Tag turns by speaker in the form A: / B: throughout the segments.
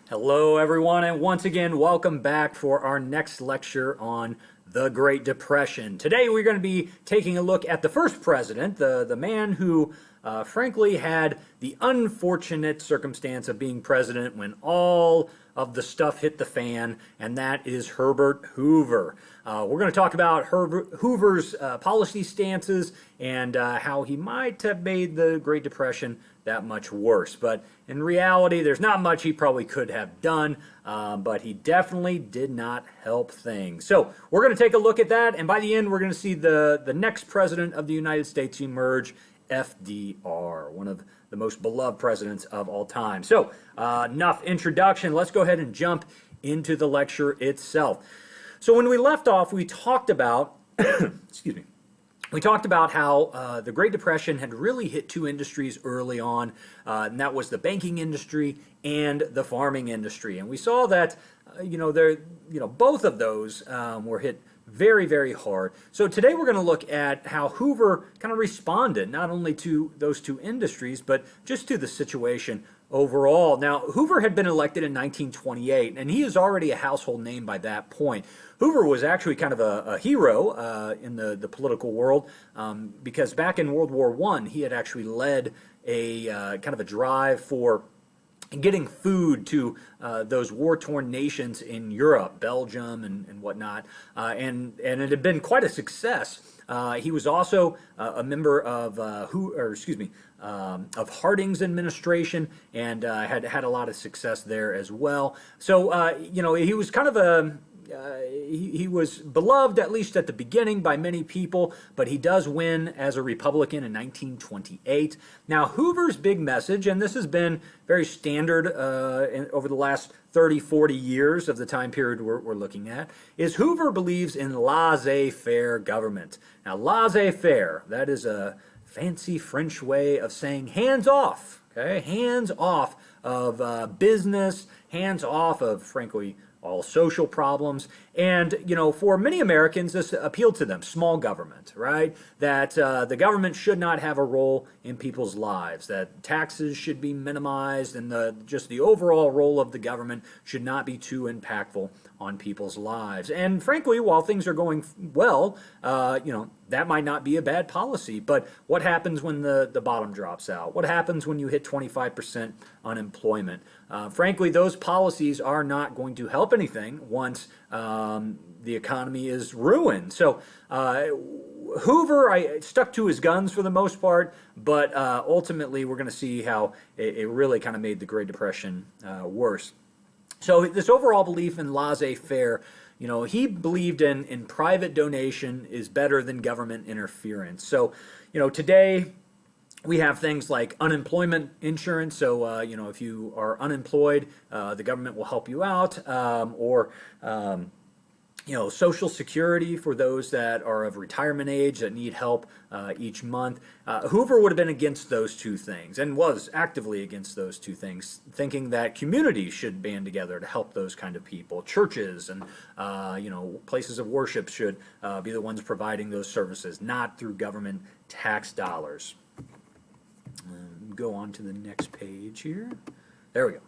A: Hello, everyone, and once again, welcome back for our next lecture on the Great Depression. Today, we're going to be taking a look at the first president, the man who, frankly, had the unfortunate circumstance of being president when all of the stuff hit the fan, and that is Herbert Hoover. We're going to talk about Hoover's policy stances and how he might have made the Great Depression that much worse. But in reality, there's not much he probably could have done, but he definitely did not help things. So we're going to take a look at that, and by the end, we're going to see the next president of the United States emerge, FDR, one of the most beloved presidents of all time. So enough introduction. Let's go ahead and jump into the lecture itself. So when we left off, we talked about, excuse me, we talked about how the Great Depression had really hit two industries early on, and that was the banking industry and the farming industry. And we saw that, both of those were hit very, very hard. So today we're going to look at how Hoover kind of responded not only to those two industries, but just to the situation overall. Now, Hoover had been elected in 1928, and he is already a household name by that point. Hoover was actually kind of a hero in the political world because back in World War I, he had actually led a kind of a drive for getting food to those war-torn nations in Europe, Belgium and whatnot, and it had been quite a success. He was also a member of of Harding's administration and had a lot of success there as well. So he was kind of he was beloved, at least at the beginning, by many people, but he does win as a Republican in 1928. Now, Hoover's big message, and this has been very standard over the last 30, 40 years of the time period we're looking at, is Hoover believes in laissez-faire government. Now, laissez-faire, that is a fancy French way of saying hands off, okay? Hands off of business, hands off of, frankly, all social problems. And, for many Americans, this appealed to them, small government, right? That the government should not have a role in people's lives, that taxes should be minimized, and just the overall role of the government should not be too impactful on people's lives. And frankly, while things are going well, that might not be a bad policy, but what happens when the bottom drops out? What happens when you hit 25% unemployment? Frankly, those policies are not going to help anything once the economy is ruined. So Hoover stuck to his guns for the most part, but ultimately we're going to see how it really kind of made the Great Depression worse. So this overall belief in laissez-faire, he believed in private donation is better than government interference. So, today we have things like unemployment insurance. So, if you are unemployed, the government will help you out, or Social Security for those that are of retirement age that need help each month. Hoover would have been against those two things and was actively against those two things, thinking that communities should band together to help those kind of people. Churches and, places of worship should be the ones providing those services, not through government tax dollars. Go on to the next page here. There we go.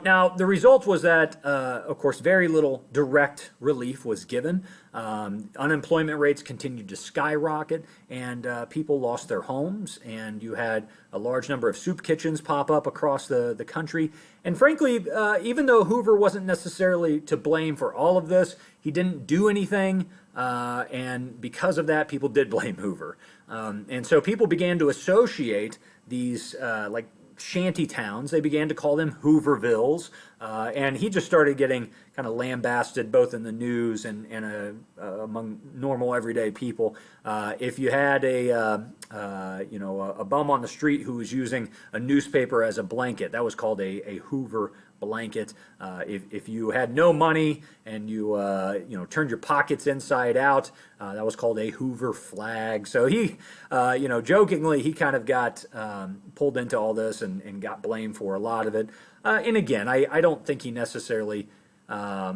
A: Now, the result was that, of course, very little direct relief was given. Unemployment rates continued to skyrocket, and people lost their homes, and you had a large number of soup kitchens pop up across the country. And frankly, even though Hoover wasn't necessarily to blame for all of this, he didn't do anything, and because of that, people did blame Hoover. And so people began to associate these, shanty towns. They began to call them Hoovervilles, and he just started getting kind of lambasted both in the news and among normal everyday people. If you had a bum on the street who was using a newspaper as a blanket, that was called a Hoover blanket. If you had no money and you turned your pockets inside out, that was called a Hoover flag. So he, jokingly, he kind of got pulled into all this and got blamed for a lot of it. And again, I don't think he necessarily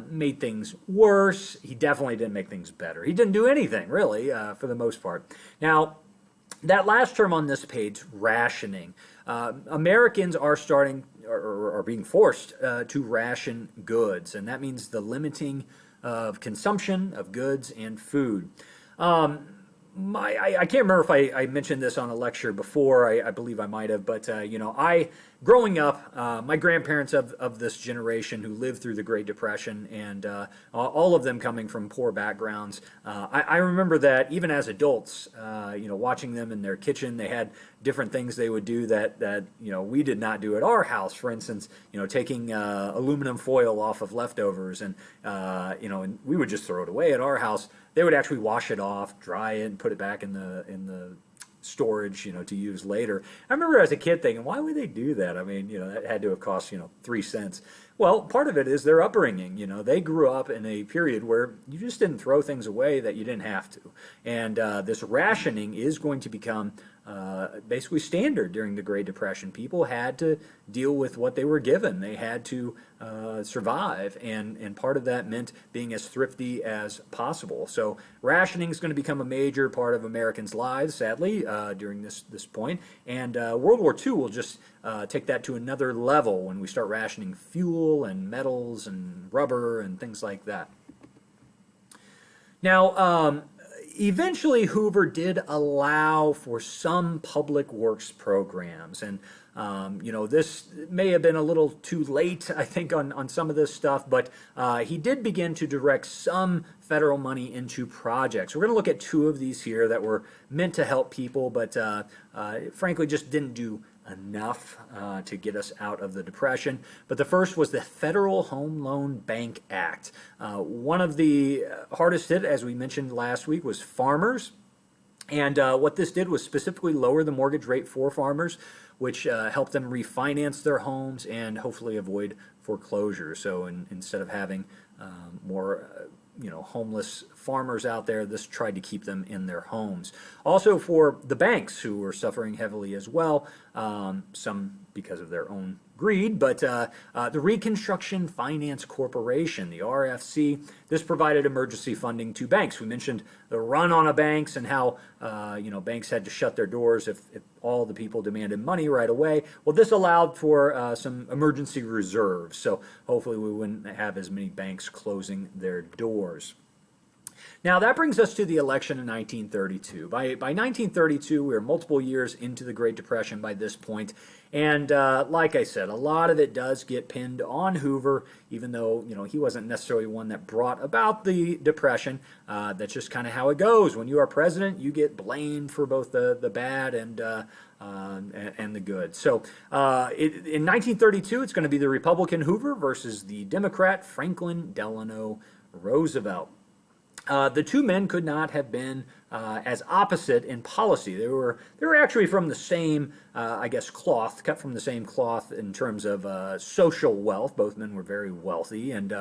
A: made things worse. He definitely didn't make things better. He didn't do anything, really, for the most part. Now, that last term on this page, rationing, Americans are starting or are being forced to ration goods, and that means the limiting of consumption of goods and food. I can't remember if I mentioned this on a lecture before. I believe I might have, but growing up, my grandparents of this generation who lived through the Great Depression, and all of them coming from poor backgrounds, I remember that even as adults, watching them in their kitchen, they had different things they would do that we did not do at our house. For instance, taking aluminum foil off of leftovers, and and we would just throw it away at our house. They would actually wash it off, dry it, and put it back in the storage, to use later. I remember as a kid thinking, why would they do that? I mean, that had to have cost, 3 cents. Well, part of it is their upbringing. They grew up in a period where you just didn't throw things away that you didn't have to. And this rationing is going to become basically standard during the Great Depression. People had to deal with what they were given. They had to survive, and part of that meant being as thrifty as possible. So rationing is going to become a major part of Americans' lives, sadly, during this point. And World War II will just take that to another level when we start rationing fuel and metals and rubber and things like that. Now, eventually, Hoover did allow for some public works programs, and this may have been a little too late, I think, on some of this stuff, but he did begin to direct some federal money into projects. We're going to look at 2 of these here that were meant to help people, but frankly just didn't do enough to get us out of the Depression. But the first was the Federal Home Loan Bank Act. One of the hardest hit, as we mentioned last week, was farmers. And what this did was specifically lower the mortgage rate for farmers, which helped them refinance their homes and hopefully avoid foreclosure. So instead of having more homeless farmers out there, this tried to keep them in their homes. Also for the banks, who were suffering heavily as well, some because of their own greed, but the Reconstruction Finance Corporation, the RFC, this provided emergency funding to banks. We mentioned the run on banks and how banks had to shut their doors if all the people demanded money right away. Well, this allowed for some emergency reserves, so hopefully we wouldn't have as many banks closing their doors. Now, that brings us to the election in 1932. By 1932, we were multiple years into the Great Depression by this point, and like I said, a lot of it does get pinned on Hoover, even though he wasn't necessarily one that brought about the Depression. That's just kind of how it goes. When you are president, you get blamed for both the bad and the good. So in 1932, it's going to be the Republican Hoover versus the Democrat Franklin Delano Roosevelt. The 2 men could not have been as opposite in policy. They were actually from the same, cloth, cut from the same cloth in terms of social wealth. Both men were very wealthy, and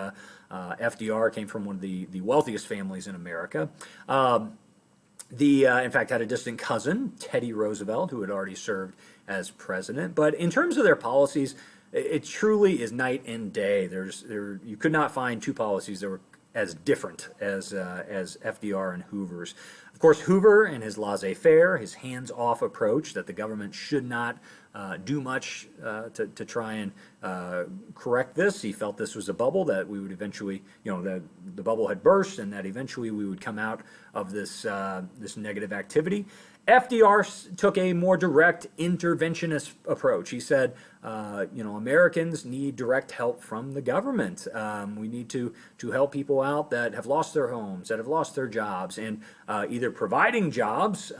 A: FDR came from one of the wealthiest families in America. In fact, had a distant cousin, Teddy Roosevelt, who had already served as president. But in terms of their policies, it truly is night and day. You could not find 2 policies that were as different as FDR and Hoover's. Of course, Hoover and his laissez-faire, his hands-off approach that the government should not do much to try and correct this. He felt this was a bubble, that we would eventually, that the bubble had burst, and that eventually we would come out of this negative activity. FDR took a more direct interventionist approach. He said, Americans need direct help from the government. We need to help people out that have lost their homes, that have lost their jobs, and either providing jobs,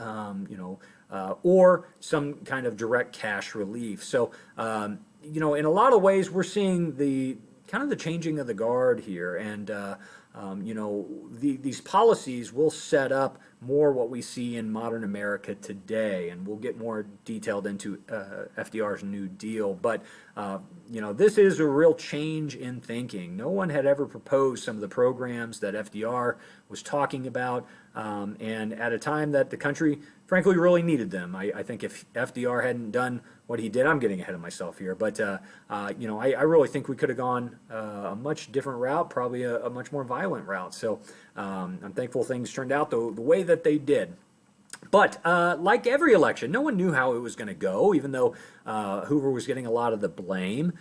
A: or some kind of direct cash relief. So, in a lot of ways, we're seeing the changing of the guard here, and these policies will set up more what we see in modern America today, and we'll get more detailed into FDR's New Deal. But this is a real change in thinking. No one had ever proposed some of the programs that FDR was talking about, and at a time that the country, frankly, really needed them. I think if FDR hadn't done what he did, I'm getting ahead of myself here, but I really think we could have gone a much different route, probably a much more violent route. So I'm thankful things turned out the way that they did. But like every election, no one knew how it was going to go, even though Hoover was getting a lot of the blame.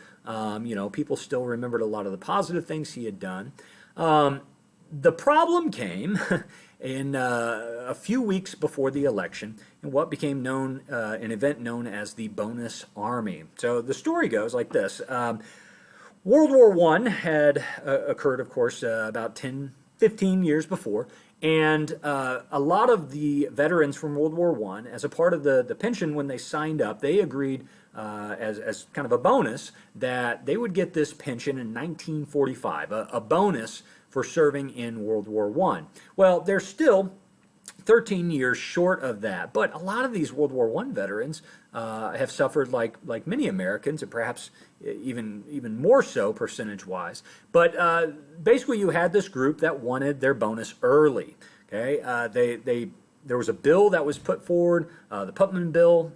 A: People still remembered a lot of the positive things he had done. The problem came in a few weeks before the election in what became known, an event known as the Bonus Army. So the story goes like this. World War I had occurred, of course, about 10, 15 years before, and a lot of the veterans from World War I, as a part of the pension when they signed up, they agreed as kind of a bonus that they would get this pension in 1945, a bonus for serving in World War I. Well, they're still 13 years short of that. But a lot of these World War I veterans have suffered like many Americans, and perhaps even more so percentage-wise. But basically, you had this group that wanted their bonus early. Okay, there was a bill that was put forward, the Putnam bill,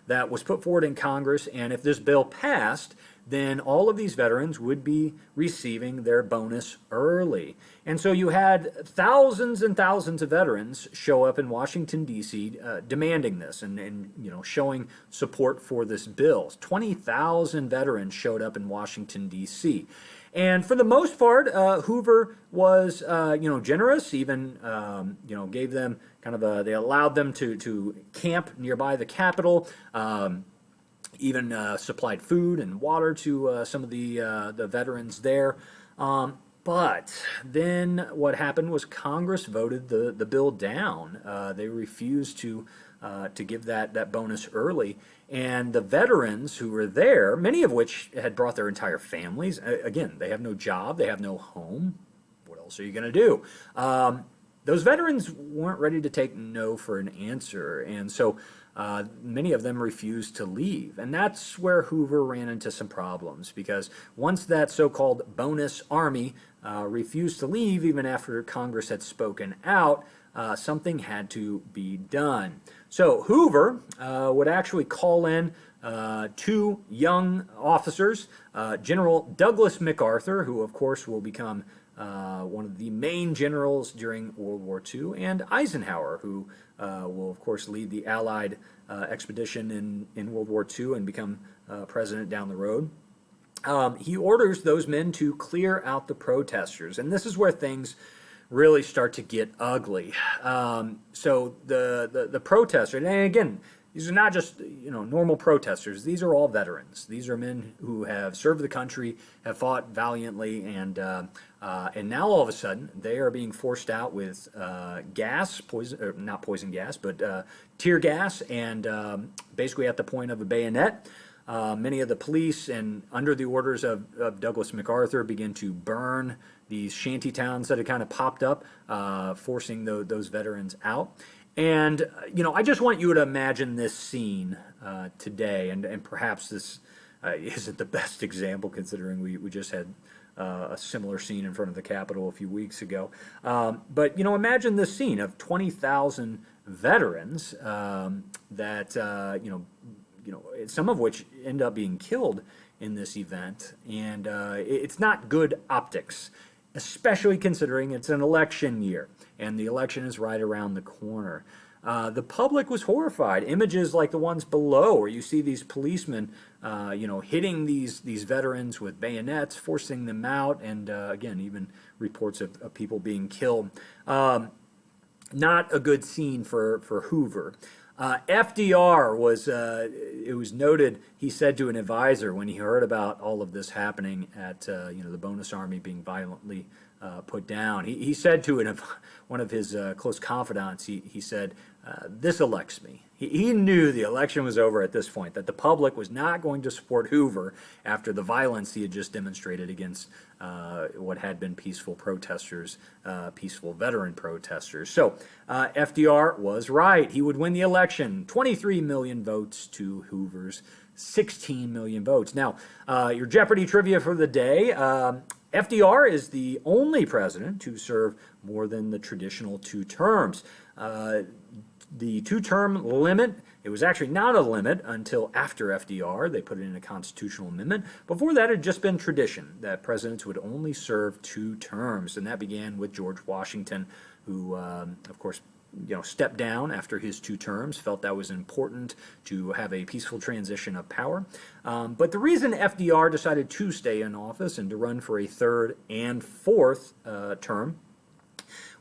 A: that was put forward in Congress, and if this bill passed, then all of these veterans would be receiving their bonus early. And so you had thousands and thousands of veterans show up in Washington, D.C., demanding this and showing support for this bill. 20,000 veterans showed up in Washington, D.C. And for the most part, Hoover was, generous, even, gave them kind of they allowed them to camp nearby the Capitol, even supplied food and water to some of the veterans there. But then what happened was Congress voted the bill down. They refused to give that bonus early. And the veterans who were there, many of which had brought their entire families, again, they have no job, they have no home. What else are you going to do? Those veterans weren't ready to take no for an answer. And so many of them refused to leave. And that's where Hoover ran into some problems, because once that so-called bonus army refused to leave, even after Congress had spoken out, something had to be done. So Hoover would actually call in two young officers, General Douglas MacArthur, who of course will become one of the main generals during World War II, and Eisenhower, who will of course lead the Allied expedition in World War II and become president down the road. He orders those men to clear out the protesters, and this is where things really start to get ugly. So the protesters, and again, these are not just normal protesters. These are all veterans. These are men who have served the country, have fought valiantly, and now all of a sudden they are being forced out with not poison gas, but tear gas, and basically at the point of a bayonet. Many of the police, and under the orders of Douglas MacArthur, begin to burn these shanty towns that had kind of popped up, forcing those veterans out. And, I just want you to imagine this scene today, and perhaps this isn't the best example, considering we just had a similar scene in front of the Capitol a few weeks ago. But, imagine this scene of 20,000 veterans that, some of which end up being killed in this event. And it's not good optics, especially considering it's an election year, and the election is right around the corner. The public was horrified. Images like the ones below, where you see these policemen, hitting these veterans with bayonets, forcing them out, and again, even reports of people being killed. Not a good scene for Hoover. FDR was, it was noted, he said to an advisor when he heard about all of this happening at, the bonus army being violently put down, he said to one of his close confidants, he said, this elects me. He knew the election was over at this point, that the public was not going to support Hoover after the violence he had just demonstrated against what had been peaceful protesters, peaceful veteran protesters. So FDR was right. He would win the election, 23 million votes to Hoover's 16 million votes. Now, your Jeopardy trivia for the day. FDR is the only president to serve more than the traditional 2 terms. The 2-term limit, it was actually not a limit until after FDR. They put it in a constitutional amendment. Before that, it had just been tradition that presidents would only serve 2 terms, and that began with George Washington, who, of course, stepped down after his 2 terms, felt that was important to have a peaceful transition of power. But the reason FDR decided to stay in office and to run for a 3rd and 4th term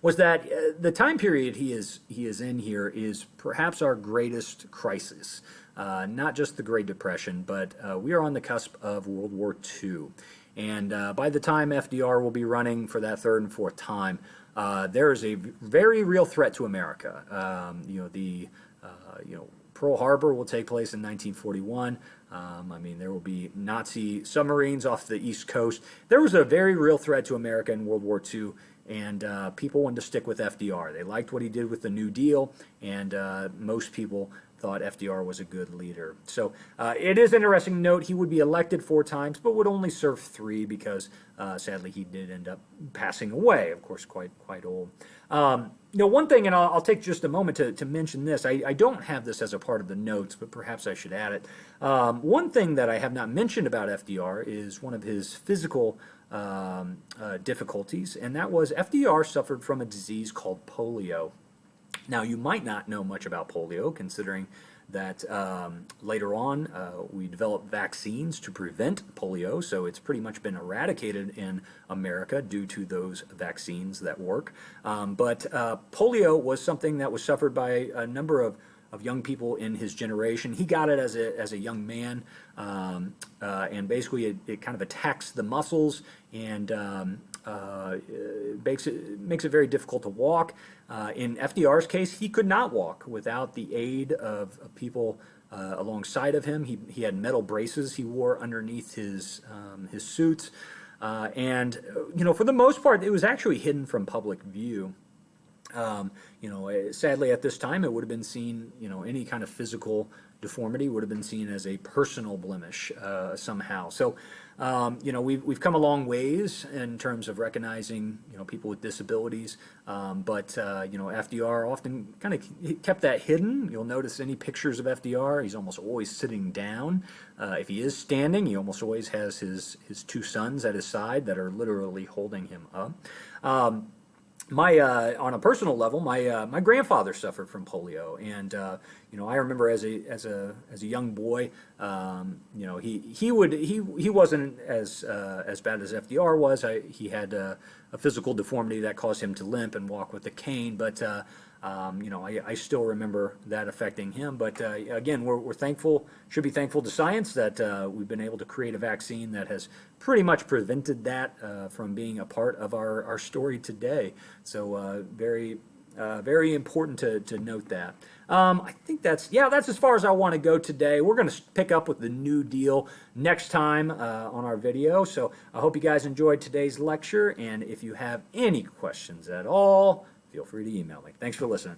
A: was that the time period he is in here is perhaps our greatest crisis. Not just the Great Depression, but we are on the cusp of World War II. And by the time FDR will be running for that 3rd and 4th time, there is a very real threat to America. Pearl Harbor will take place in 1941. There will be Nazi submarines off the East Coast. There was a very real threat to America in World War II, and people wanted to stick with FDR. They liked what he did with the New Deal, and most people thought FDR was a good leader. So it is interesting to note he would be elected 4 times, but would only serve 3 because sadly he did end up passing away, of course, quite old. One thing, and I'll take just a moment to mention this. I don't have this as a part of the notes, but perhaps I should add it. One thing that I have not mentioned about FDR is one of his physical difficulties, and that was FDR suffered from a disease called polio. Now, you might not know much about polio, considering that later on we developed vaccines to prevent polio, so it's pretty much been eradicated in America due to those vaccines that work. But polio was something that was suffered by a number of young people in his generation. He got it as a young man, and basically it kind of attacks the muscles and makes it very difficult to walk. In FDR's case, he could not walk without the aid of people alongside of him. He had metal braces he wore underneath his suits, and for the most part, it was actually hidden from public view. Sadly at this time it would have been seen, any kind of physical deformity would have been seen as a personal blemish somehow. So, we've come a long ways in terms of recognizing, people with disabilities, but FDR often kind of kept that hidden. You'll notice any pictures of FDR, he's almost always sitting down. If he is standing, he almost always has his 2 sons at his side that are literally holding him up. On a personal level, my grandfather suffered from polio, and I remember as a young boy, he wasn't as bad as FDR was. He had a physical deformity that caused him to limp and walk with a cane, but I still remember that affecting him. But again, we're thankful, should be thankful to science that we've been able to create a vaccine that has pretty much prevented that from being a part of our story today. So very important to note that. I think that's as far as I want to go today. We're going to pick up with the New Deal next time on our video. So I hope you guys enjoyed today's lecture, and if you have any questions at all, feel free to email me. Thanks for listening.